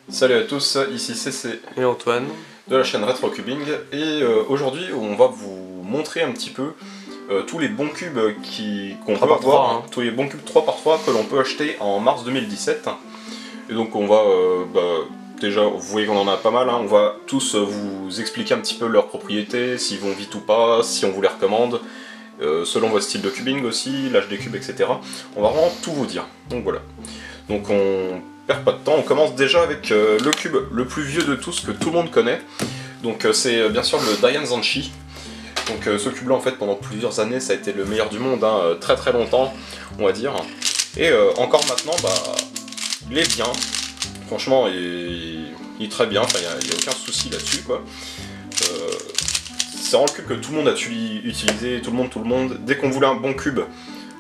Salut à tous, ici CC et Antoine de la chaîne Retrocubing et aujourd'hui on va vous montrer un petit peu tous les bons cubes qu'on peut avoir, hein. Tous les bons cubes 3x3 que l'on peut acheter en mars 2017. Et donc on va, déjà vous voyez qu'on en a pas mal, hein. On va tous vous expliquer un petit peu leurs propriétés, s'ils vont vite ou pas, si on vous les recommande, selon votre style de cubing aussi, l'âge des cubes, etc. On va vraiment tout vous dire, donc voilà. Donc on perd pas de temps, on commence déjà avec le cube le plus vieux de tous que tout le monde connaît. Donc c'est bien sûr le Dayan Zanshi. Donc ce cube là en fait pendant plusieurs années ça a été le meilleur du monde, hein, très très longtemps on va dire. Et encore maintenant il est bien, franchement il est très bien, il n'y a aucun souci là-dessus quoi. C'est vraiment le cube que tout le monde a utilisé, tout le monde, dès qu'on voulait un bon cube,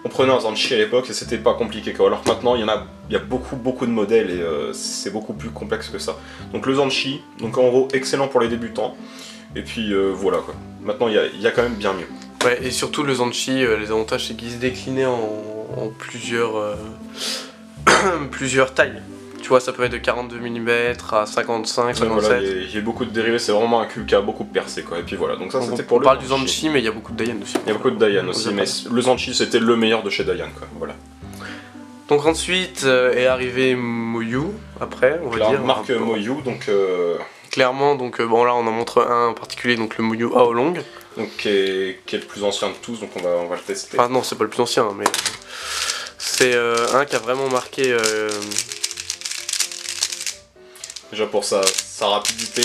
on prenait un Zanshi à l'époque et c'était pas compliqué quoi. Alors que maintenant il y a beaucoup de modèles et c'est beaucoup plus complexe que ça. Donc le Zanshi, donc en gros excellent pour les débutants. Et puis voilà quoi. Maintenant il y a quand même bien mieux. Ouais, et surtout le Zanshi, les avantages c'est qu'il se déclinait en plusieurs plusieurs tailles. Tu vois, ça peut être de 42 mm à 55, 57. Voilà, il y a beaucoup de dérivés, c'est vraiment un cube qui a beaucoup percé quoi. Et puis voilà, donc ça c'était pour le. On parle du Zanshi, mais il y a beaucoup de Dayan aussi. Il y a beaucoup de Dayan aussi, mais le Zanshi c'était le meilleur de chez Dayan quoi. Voilà. Donc ensuite est arrivé Moyu, après on va dire. Marque Moyu, donc. Clairement, donc bon là on en montre un en particulier, donc le Moyu Aolong. Donc qui est le plus ancien de tous, donc on va le tester. Enfin non, c'est pas le plus ancien, mais c'est un qui a vraiment marqué. Déjà pour sa rapidité,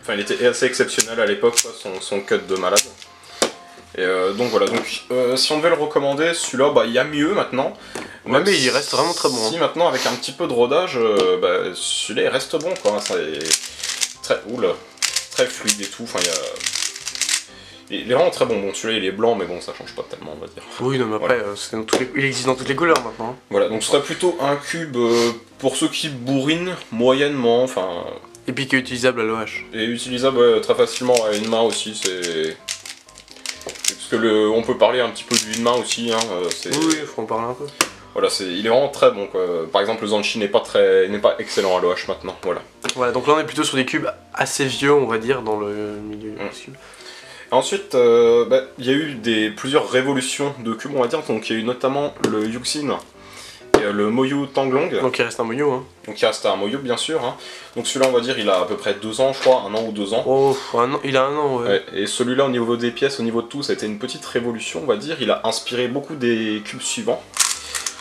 enfin il était assez exceptionnel à l'époque, son cut de malade. Et donc voilà, donc si on devait le recommander, celui-là, il y a mieux maintenant. Ouais, mais il reste vraiment très bon. Si maintenant avec un petit peu de rodage, celui-là il reste bon quoi. Ça est très fluide et tout. Enfin il est vraiment très bon. Bon celui-là il est blanc, mais bon ça change pas tellement on va dire. Oui non mais après voilà. Il existe dans toutes les couleurs maintenant. Voilà, donc ce serait plutôt un cube pour ceux qui bourrinent moyennement, enfin. Et puis qui est utilisable à l'OH. Et utilisable très facilement à une main aussi, c'est. Parce que on peut parler un petit peu d'une main aussi, hein. Oui, il faut en parler un peu. Voilà, il est vraiment très bon quoi. Par exemple le Zanshi n'est pas excellent à l'OH maintenant, voilà. Voilà, donc là on est plutôt sur des cubes assez vieux on va dire dans le milieu des cubes. Ensuite, il y a eu plusieurs révolutions de cubes on va dire, donc il y a eu notamment le Yuxin et le Moyu Tanglong. Donc il reste un Moyu hein. Donc il reste un Moyu bien sûr, hein. Donc celui-là on va dire il a à peu près 2 ans je crois, 1 an ou 2 ans. Oh, il a 1 an ouais. Et celui-là au niveau des pièces, au niveau de tout, ça a été une petite révolution on va dire, il a inspiré beaucoup des cubes suivants.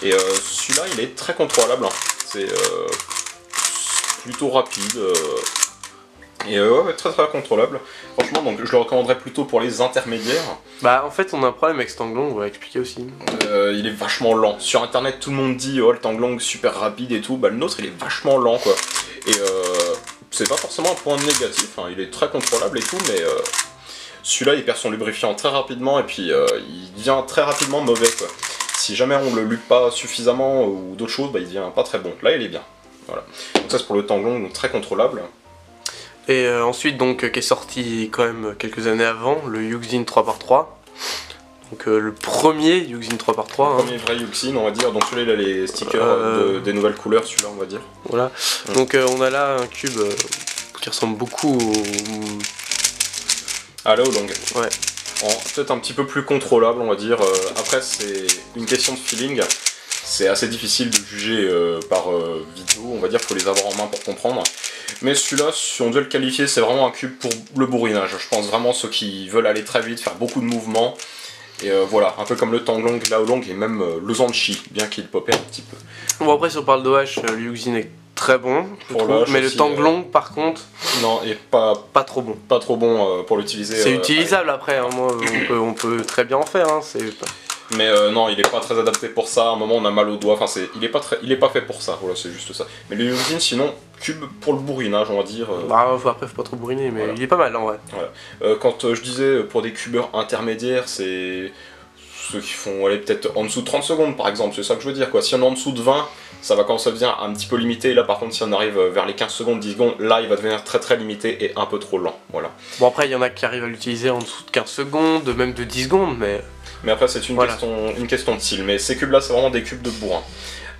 Et celui-là il est très contrôlable, hein. C'est plutôt rapide et très contrôlable. Franchement donc je le recommanderais plutôt pour les intermédiaires. Bah en fait on a un problème avec ce Tanglong, on va expliquer aussi. Il est vachement lent. Sur internet tout le monde dit oh le Tanglong super rapide et tout, le nôtre il est vachement lent quoi. Et c'est pas forcément un point négatif, hein. Il est très contrôlable et tout, mais celui-là il perd son lubrifiant très rapidement et puis il devient très rapidement mauvais quoi. Si jamais on le lutte pas suffisamment ou d'autres choses, il devient pas très bon. Là il est bien. Voilà. Donc ça c'est pour le Tanglong, donc très contrôlable. Et ensuite donc qui est sorti quand même quelques années avant, le Yuxin 3x3. Donc le premier Yuxin 3x3. Le premier vrai Yuxin on va dire, donc celui-là il a les stickers des nouvelles couleurs, celui-là on va dire. Voilà, donc on a là un cube qui ressemble beaucoup à l'Aolong. Ouais. Peut-être un petit peu plus contrôlable on va dire, après c'est une question de feeling. C'est assez difficile de juger par vidéo, on va dire, faut les avoir en main pour comprendre. Mais celui-là, si on devait le qualifier, c'est vraiment un cube pour le bourrinage. Je pense vraiment ceux qui veulent aller très vite, faire beaucoup de mouvements. Et voilà, un peu comme le Tanglong, l'Aolong et même le Zanshi, bien qu'il popait un petit peu. Bon après si on parle d'OH, le Yuxin est très bon, mais le Tanglong par contre... Non, et pas trop bon. Pas trop bon pour l'utiliser. C'est utilisable après, hein. Moi, on peut très bien en faire. Hein. Mais non, il est pas très adapté pour ça. À un moment, on a mal aux doigts. Enfin, il est pas fait pour ça. Voilà, c'est juste ça. Mais le Yuxin, sinon, cube pour le bourrinage, on va dire. Après, faut pas trop bourriner, mais il est pas mal en vrai. Voilà. Quand je disais pour des cubeurs intermédiaires, c'est ceux qui font aller peut-être en dessous de 30 secondes par exemple, c'est ça que je veux dire quoi. Si on est en dessous de 20, ça va commencer à devenir un petit peu limité. Là par contre si on arrive vers les 15 secondes, 10 secondes, là il va devenir très très limité et un peu trop lent. Voilà. Bon après il y en a qui arrivent à l'utiliser en dessous de 15 secondes, même de 10 secondes, mais... Mais après c'est une question de style, mais ces cubes là c'est vraiment des cubes de bourrin.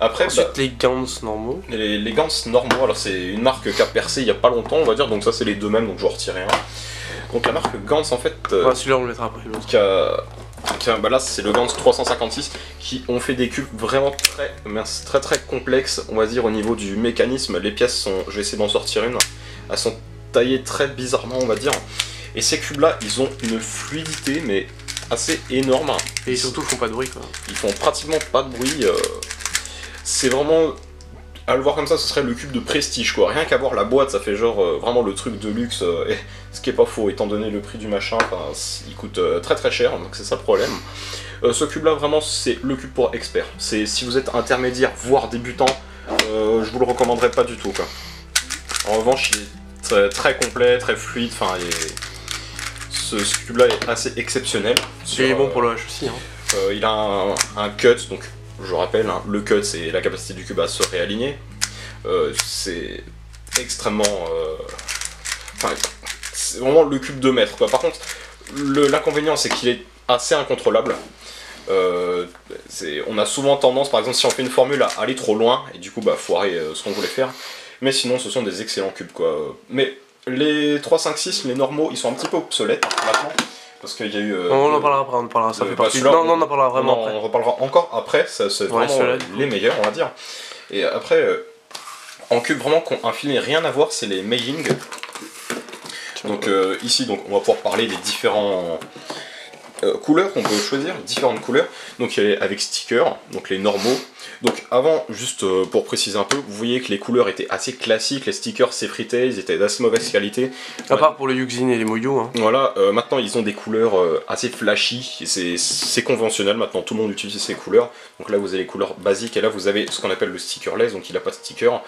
Après, ensuite les Gans normaux. Les Gans normaux, alors c'est une marque qui a percé il y a pas longtemps on va dire, donc ça c'est les deux mêmes, donc je vais retirer un. Donc la marque Gans en fait... celui-là on le mettra après. Bah là c'est le Gans 356 qui ont fait des cubes vraiment très complexes on va dire au niveau du mécanisme. Les pièces sont, je vais essayer d'en sortir une, elles sont taillées très bizarrement on va dire. Et ces cubes là ils ont une fluidité mais assez énorme. Et surtout ils font pas de bruit quoi. Ils font pratiquement pas de bruit. C'est vraiment, à le voir comme ça, ce serait le cube de prestige quoi. Rien qu'à voir la boîte, ça fait genre vraiment le truc de luxe, et, ce qui est pas faux étant donné le prix du machin, il coûte très cher, donc c'est ça le problème. Ce cube là vraiment c'est le cube pour expert. C'est si vous êtes intermédiaire voire débutant, je vous le recommanderais pas du tout quoi. En revanche il est très complet, très fluide, enfin ce cube là est assez exceptionnel. Il est bon pour le H aussi. Hein. Il a un cut, donc je rappelle, hein, le cut c'est la capacité du cube à se réaligner. C'est extrêmement... c'est vraiment le cube de maître quoi. Par contre, l'inconvénient c'est qu'il est assez incontrôlable. On a souvent tendance, par exemple si on fait une formule, à aller trop loin et du coup bah foirer ce qu'on voulait faire. Mais sinon ce sont des excellents cubes quoi. Mais les 3, 5, 6, les normaux, ils sont un petit peu obsolètes maintenant. Parce qu'il y a eu... on en parlera après, on en parlera, ça fait partie... Non, on en parlera vraiment après. On reparlera encore après, c'est vraiment les meilleurs, on va dire. Et après, en cube vraiment qui ont un feeling rien à voir, c'est les Mei-Ying. Donc ici, donc, on va pouvoir parler des différents couleurs qu'on peut choisir, différentes couleurs. Donc avec stickers, donc les normaux. Donc avant, juste pour préciser un peu, vous voyez que les couleurs étaient assez classiques, les stickers s'effritaient, ils étaient d'assez mauvaise qualité. À part pour le Yuxin et les Moyo. Hein. Voilà, maintenant ils ont des couleurs assez flashy, c'est conventionnel, maintenant tout le monde utilise ces couleurs. Donc là vous avez les couleurs basiques et là vous avez ce qu'on appelle le stickerless, donc il n'a pas de sticker.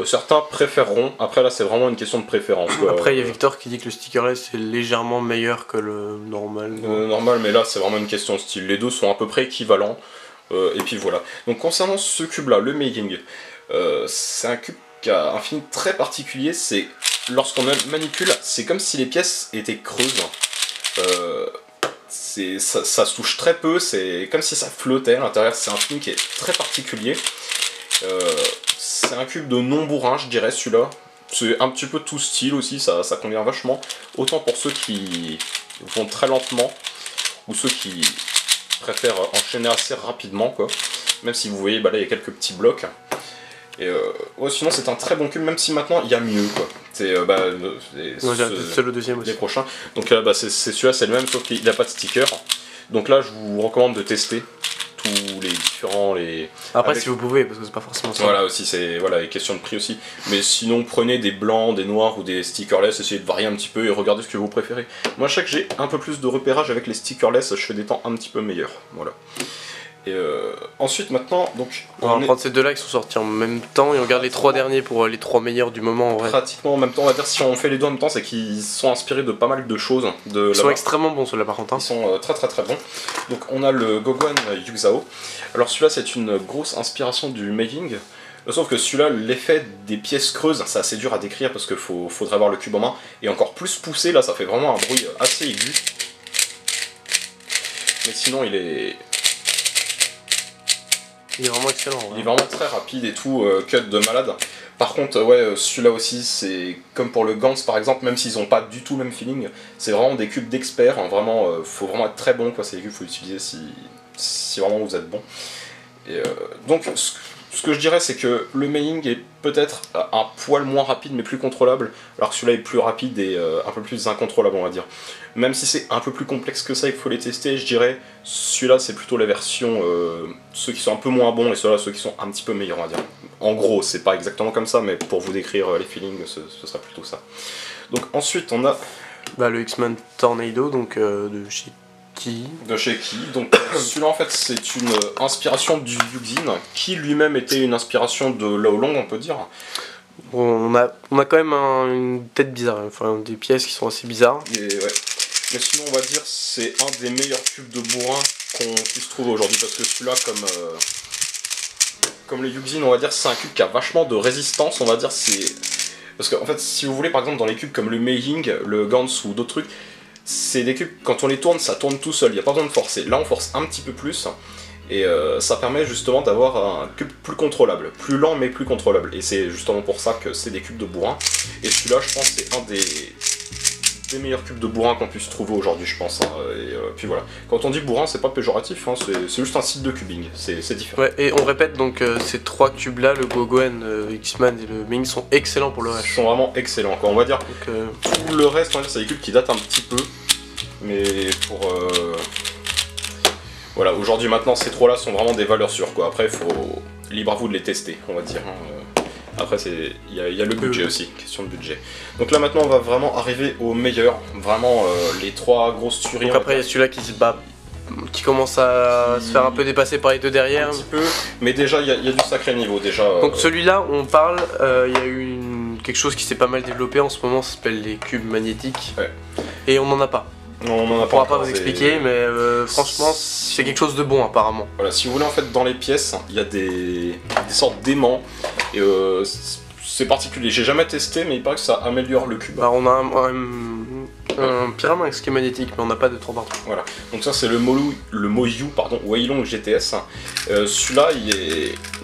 Certains préféreront, après là c'est vraiment une question de préférence. Quoi. Après il y a Victor qui dit que le stickerless est légèrement meilleur que le normal. Normal, mais là c'est vraiment une question de style, les deux sont à peu près équivalents. Et puis voilà. Donc concernant ce cube là, le Mei-Ying, c'est un cube qui a un feeling très particulier, c'est lorsqu'on manipule, c'est comme si les pièces étaient creuses. Ça se touche très peu, c'est comme si ça flottait à l'intérieur, c'est un feeling qui est très particulier. C'est un cube de non-bourrin, je dirais celui-là. C'est un petit peu tout style aussi, ça convient vachement. Autant pour ceux qui vont très lentement, ou ceux qui préfère enchaîner assez rapidement quoi. Même si vous voyez bah là il y a quelques petits blocs. Et ouais, sinon c'est un très bon cube, même si maintenant il y a mieux quoi. C'est le deuxième aussi. Les prochains. Donc là bah, c'est celui-là, c'est le même sauf qu'il n'a pas de sticker. Donc là je vous recommande de tester tous les différents. Après si vous pouvez, parce que c'est pas forcément ça. Voilà aussi, c'est voilà, question de prix aussi. Mais sinon prenez des blancs, des noirs ou des stickerless, essayez de varier un petit peu et regardez ce que vous préférez. Moi je sais que j'ai un peu plus de repérage avec les stickerless, je fais des temps un petit peu meilleurs. Voilà. Et ensuite maintenant, donc... On va prendre ces deux-là qui sont sortis en même temps et on regarde les trois derniers pour les trois meilleurs du moment en vrai. Pratiquement en même temps, on va dire si on fait les deux en même temps, c'est qu'ils sont inspirés de pas mal de choses. Ils sont extrêmement bons ceux-là par contre. Hein. Ils sont très bons. Donc on a le Gogwan Yuxao. Alors celui-là c'est une grosse inspiration du Mei-Ying. Sauf que celui-là, l'effet des pièces creuses, c'est assez dur à décrire parce qu'il faudrait avoir le cube en main. Et encore plus poussé, là ça fait vraiment un bruit assez aigu. Mais sinon il est vraiment excellent. Ouais. Il est vraiment très rapide et tout, cut de malade. Par contre, ouais, celui-là aussi, c'est comme pour le Gans par exemple, même s'ils n'ont pas du tout le même feeling, c'est vraiment des cubes d'experts. Hein, vraiment, faut vraiment être très bon, quoi. C'est des cubes qu'il faut utiliser si vraiment vous êtes bon. Et donc, ce que je dirais, c'est que le Mei-Ying est peut-être un poil moins rapide, mais plus contrôlable, alors que celui-là est plus rapide et un peu plus incontrôlable, on va dire. Même si c'est un peu plus complexe que ça et qu'il faut les tester, je dirais, celui-là c'est plutôt la version, ceux qui sont un peu moins bons et ceux-là ceux qui sont un petit peu meilleurs, on va dire. En gros, c'est pas exactement comme ça, mais pour vous décrire les feelings, ce sera plutôt ça. Donc ensuite, on a... Bah, le X-Men Tornado, donc de chez Ki. De chez Ki. Donc celui-là en fait c'est une inspiration du Yuxin, qui lui-même était une inspiration de Lao Long, on peut dire. On a quand même une tête bizarre, enfin des pièces qui sont assez bizarres. Et ouais. Mais sinon on va dire c'est un des meilleurs cubes de bourrin qu'on puisse trouver aujourd'hui, parce que celui-là, comme le Yuxin, on va dire, c'est un cube qui a vachement de résistance, on va dire, parce qu'en fait, si vous voulez, par exemple, dans les cubes comme le Meiying, le Gantz ou d'autres trucs, c'est des cubes, quand on les tourne, ça tourne tout seul, il n'y a pas besoin de forcer. Là, on force un petit peu plus, et ça permet justement d'avoir un cube plus contrôlable, plus lent mais plus contrôlable. Et c'est justement pour ça que c'est des cubes de bourrin. Et celui-là, je pense, c'est un des meilleurs cubes de bourrin qu'on puisse trouver aujourd'hui, je pense. Hein. Et puis voilà. Quand on dit bourrin, c'est pas péjoratif, hein, c'est juste un site de cubing, c'est différent. Ouais, et on répète donc ces 3 cubes là, le Gogoen, X-Man et le Ming, sont excellents pour le H. Ils sont vraiment excellents, quoi. On va dire donc, tout le reste, c'est des cubes qui datent un petit peu. Mais pour. Voilà, aujourd'hui maintenant, ces 3 là sont vraiment des valeurs sûres, quoi. Après, libre à vous de les tester, on va dire. Hein. Après, il y a le budget aussi, question de budget. Donc là maintenant, on va vraiment arriver au meilleur. Vraiment, les 3 grosses tueries. Donc après, il y a celui-là qui se bat, qui commence à se faire un peu dépasser par les 2 derrière. Un petit peu, mais déjà, il y a du sacré niveau, déjà. Donc celui-là, on parle, il y a eu quelque chose qui s'est pas mal développé en ce moment, ça s'appelle les cubes magnétiques. Ouais. Et on n'en a pas. Non, on ne pourra pas vous expliquer, mais franchement, c'est quelque chose de bon apparemment. Voilà, si vous voulez, en fait, dans les pièces, il y a des sortes d'aimants, et c'est particulier. J'ai jamais testé, mais il paraît que ça améliore le cube. Alors on a un Pyraminx qui est magnétique, mais on n'a pas de 3 partout. Voilà, donc ça c'est le Moyu Weilong GTS. Celui-là,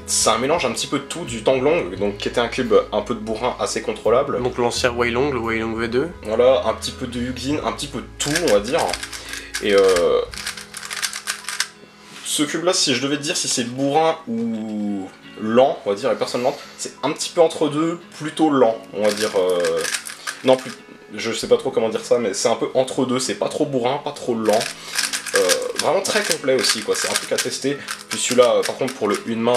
c'est un mélange un petit peu de tout, du Tanglong, donc qui était un cube un peu de bourrin assez contrôlable. Donc l'ancien Weilong, le Weilong V2. Voilà, un petit peu de Yuxin, un petit peu de tout, on va dire. Et ce cube-là, si je devais te dire si c'est bourrin ou lent, on va dire, et personne lente, c'est un petit peu entre deux, plutôt lent, on va dire. Non, je sais pas trop comment dire ça, mais c'est un peu entre deux, c'est pas trop bourrin, pas trop lent. Vraiment très complet aussi, quoi, c'est un truc à tester. Puis celui-là, par contre, pour le une main,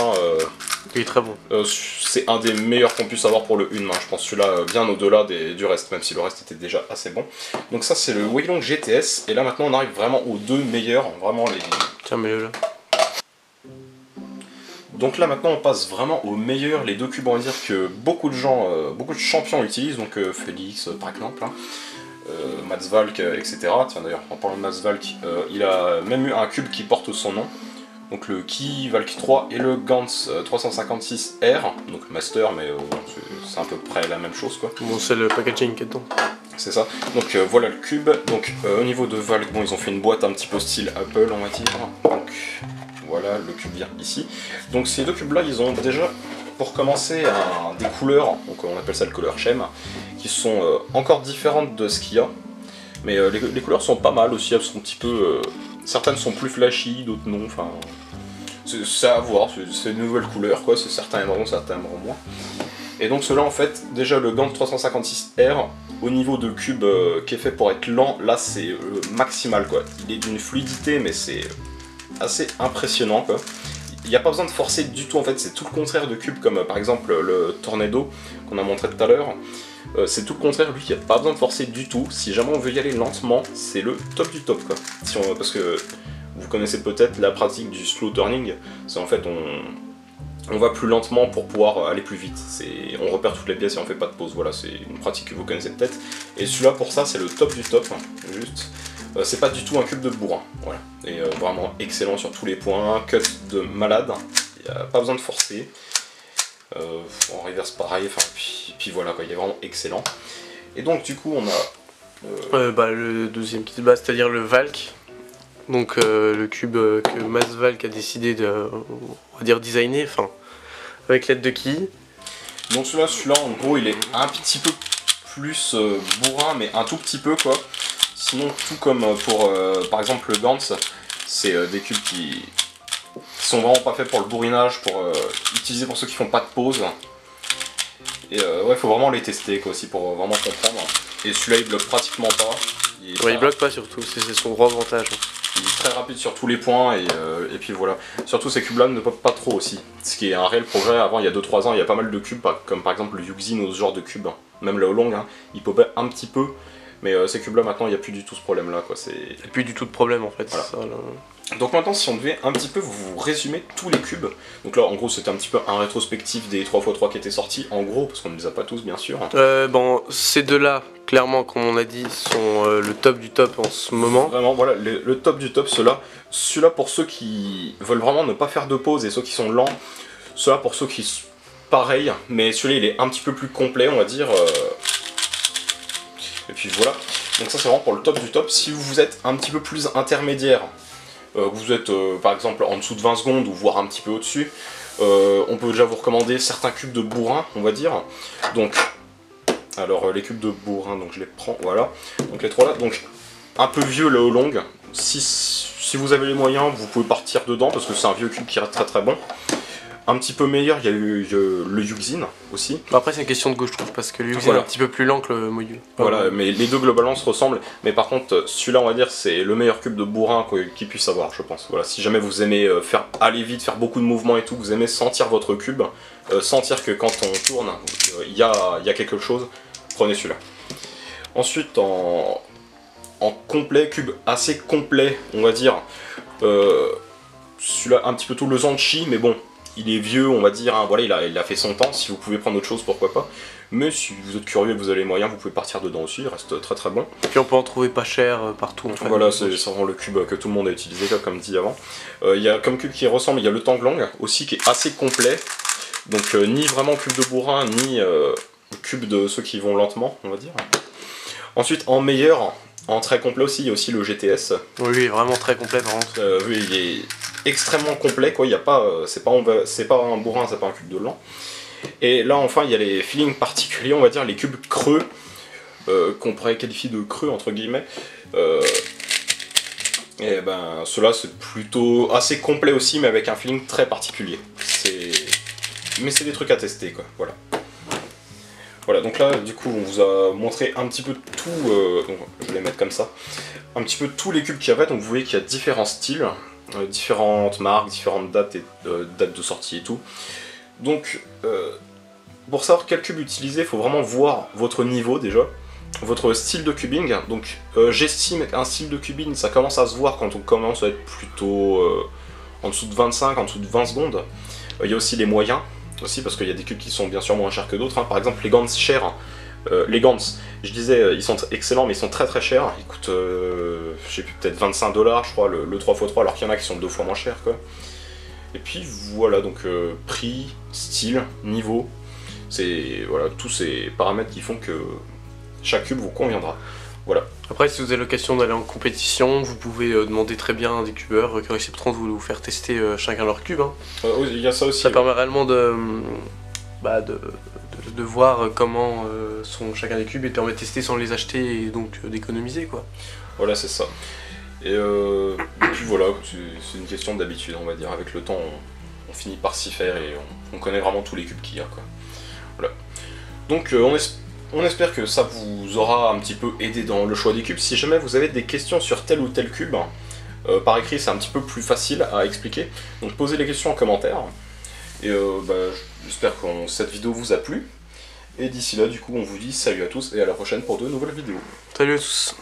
il est très bon. c'est un des meilleurs qu'on puisse avoir pour le une main, je pense. Celui-là, bien au-delà du reste, même si le reste était déjà assez bon. Donc ça, c'est le Weilong GTS, et là maintenant, on arrive vraiment aux 2 meilleurs, vraiment les... Tiens, mets-le là. Donc là maintenant on passe vraiment aux meilleurs, les 2 cubes on va dire que beaucoup de gens, beaucoup de champions utilisent, donc Félix par exemple, hein, Mats Valk, etc. Tiens d'ailleurs en parlant de Mats Valk, il a même eu un cube qui porte son nom, donc le Ki Valk 3 et le Gantz 356R, donc Master, mais c'est à peu près la même chose quoi. Bon, c'est le packaging qui est dedans. C'est ça, donc voilà le cube. Donc au niveau de Valk, bon ils ont fait une boîte un petit peu style Apple on va dire, donc voilà, le cube vient ici. Donc ces 2 cubes là, ils ont déjà, pour commencer, des couleurs, donc on appelle ça le color scheme, qui sont encore différentes de ce qu'il y a. Mais les couleurs sont pas mal aussi, elles sont un petit peu... certaines sont plus flashy, d'autres non, enfin... C'est à voir, c'est une nouvelle couleur quoi, certains aimeront, certains aimeront moins. Et donc ceux-là en fait, déjà le Gantz 356R, au niveau de cube qui est fait pour être lent, là c'est maximal quoi. Il est d'une fluidité mais c'est assez impressionnant quoi. Il n'y a pas besoin de forcer du tout en fait, c'est tout le contraire de cube comme par exemple le Tornado qu'on a montré tout à l'heure. C'est tout le contraire, lui, il n'y a pas besoin de forcer du tout. Si jamais on veut y aller lentement, c'est le top du top quoi. Parce que vous connaissez peut-être la pratique du slow turning, c'est en fait on va plus lentement pour pouvoir aller plus vite. On repère toutes les pièces et on fait pas de pause, voilà, c'est une pratique que vous connaissez peut-être. Et celui-là pour ça c'est le top du top, juste. C'est pas du tout un cube de bourrin, voilà. Et vraiment excellent sur tous les points, cut de malade, il n'y a pas besoin de forcer. En reverse pareil, enfin, puis voilà quoi, il est vraiment excellent. Et donc du coup on a... le deuxième qui se bat, c'est-à-dire le Valk. Donc le cube que Mats Valk a décidé de, on va dire, designer, enfin, avec l'aide de qui. Donc celui-là en gros il est un petit peu plus bourrin, mais un tout petit peu quoi. Sinon tout comme pour par exemple le Gantz, c'est des cubes qui sont vraiment pas faits pour le bourrinage, pour utiliser pour ceux qui font pas de pause. Et ouais, faut vraiment les tester quoi aussi pour vraiment comprendre. Et celui-là il bloque pratiquement pas. Il bloque pas surtout, c'est son gros avantage. Il est très rapide sur tous les points et puis voilà. Surtout ces cubes là ne pop pas trop aussi. Ce qui est un réel progrès. Avant il y a 2-3 ans il y a pas mal de cubes comme par exemple le Yuxin ou ce genre de cube. Même le Oolong, hein, il popait un petit peu. Mais ces cubes là maintenant il n'y a plus du tout ce problème là quoi. Il n'y a plus du tout de problème en fait. Voilà. Ça, là. Donc maintenant si on devait un petit peu vous résumer tous les cubes, donc là en gros c'était un petit peu un rétrospectif des 3x3 qui étaient sortis, en gros, parce qu'on ne les a pas tous bien sûr. Bon, ces deux-là, clairement, comme on a dit, sont le top du top en ce moment. Vraiment, voilà, le top du top, celui-là pour ceux qui veulent vraiment ne pas faire de pause et ceux qui sont lents, ceux-là pour ceux qui... pareil, mais celui-là il est un petit peu plus complet, on va dire. Et puis voilà, donc ça c'est vraiment pour le top du top. Si vous êtes un petit peu plus intermédiaire, vous êtes par exemple en dessous de 20 secondes ou voire un petit peu au-dessus, on peut déjà vous recommander certains cubes de bourrin, on va dire. Donc, alors les cubes de bourrin, donc je les prends, voilà. Donc les trois là, donc un peu vieux le Long. Si vous avez les moyens, vous pouvez partir dedans parce que c'est un vieux cube qui reste très très bon. Un petit peu meilleur, il y a eu le Yuxin aussi. Après c'est une question de goût je trouve, parce que le Yuxin est un petit peu plus lent que le Moyu. Voilà, mais les deux globalement se ressemblent. Mais par contre, celui-là on va dire c'est le meilleur cube de bourrin qu'il puisse avoir, je pense. Voilà, si jamais vous aimez aller vite, faire beaucoup de mouvements et tout, vous aimez sentir votre cube, sentir que quand on tourne, il y a quelque chose, prenez celui-là. Ensuite, en complet, cube assez complet, on va dire, celui-là un petit peu tout le Zanchi, mais bon, il est vieux, on va dire, hein, voilà, il a fait son temps, si vous pouvez prendre autre chose, pourquoi pas. Mais si vous êtes curieux et que vous avez les moyens, vous pouvez partir dedans aussi, il reste très très bon. Et puis on peut en trouver pas cher partout en fait. Voilà, c'est vraiment le cube que tout le monde a utilisé, comme dit avant. Il y a comme cube qui ressemble, il y a le Tanglong aussi qui est assez complet. Donc ni vraiment cube de bourrin, ni cube de ceux qui vont lentement, on va dire. Ensuite, en meilleur, en très complet aussi, il y a aussi le GTS. Oui, il est vraiment très complet, vraiment. Oui, il est extrêmement complet, quoi. Il y a pas, c'est pas un bourrin, c'est pas un cube de lent. Et là, enfin, il y a les feelings particuliers, on va dire, les cubes creux, qu'on pourrait qualifier de creux, entre guillemets. Et ben, ceux-là, c'est plutôt assez complet aussi, mais avec un feeling très particulier. Mais c'est des trucs à tester, quoi. Voilà. Voilà, donc là, du coup, on vous a montré un petit peu tout, donc je vais les mettre comme ça, un petit peu tous les cubes qu'il y avait, donc vous voyez qu'il y a différents styles, différentes marques, différentes dates, dates de sortie et tout. Donc, pour savoir quel cube utiliser, il faut vraiment voir votre niveau déjà, votre style de cubing. Donc, j'estime qu'un style de cubing, ça commence à se voir quand on commence à être plutôt en dessous de 25, en dessous de 20 secondes. Il y a aussi les moyens. Aussi parce qu'il y a des cubes qui sont bien sûr moins chers que d'autres, hein. Par exemple les Gans chers, les Gans, je disais ils sont excellents mais ils sont très très chers, ils coûtent je sais plus, peut-être 25 $, je crois, le 3x3, alors qu'il y en a qui sont 2 fois moins chers quoi. Et puis voilà, donc prix, style, niveau, c'est voilà, tous ces paramètres qui font que chaque cube vous conviendra. Voilà. Après, si vous avez l'occasion d'aller en compétition, vous pouvez demander très bien à des cubeurs qui accepteront de vous faire tester chacun leur cube. Hein. Il y a ça aussi. Ça permet réellement de voir comment sont chacun des cubes et permet de tester sans les acheter et donc d'économiser quoi. Voilà, c'est ça. Et puis voilà, c'est une question d'habitude, on va dire. Avec le temps, on finit par s'y faire et on connaît vraiment tous les cubes qu'il y a, quoi. Voilà. Donc on espère que ça vous aura un petit peu aidé dans le choix des cubes. Si jamais vous avez des questions sur tel ou tel cube, par écrit c'est un petit peu plus facile à expliquer. Donc posez les questions en commentaire. Et j'espère que cette vidéo vous a plu. Et d'ici là, du coup, on vous dit salut à tous et à la prochaine pour de nouvelles vidéos. Salut à tous.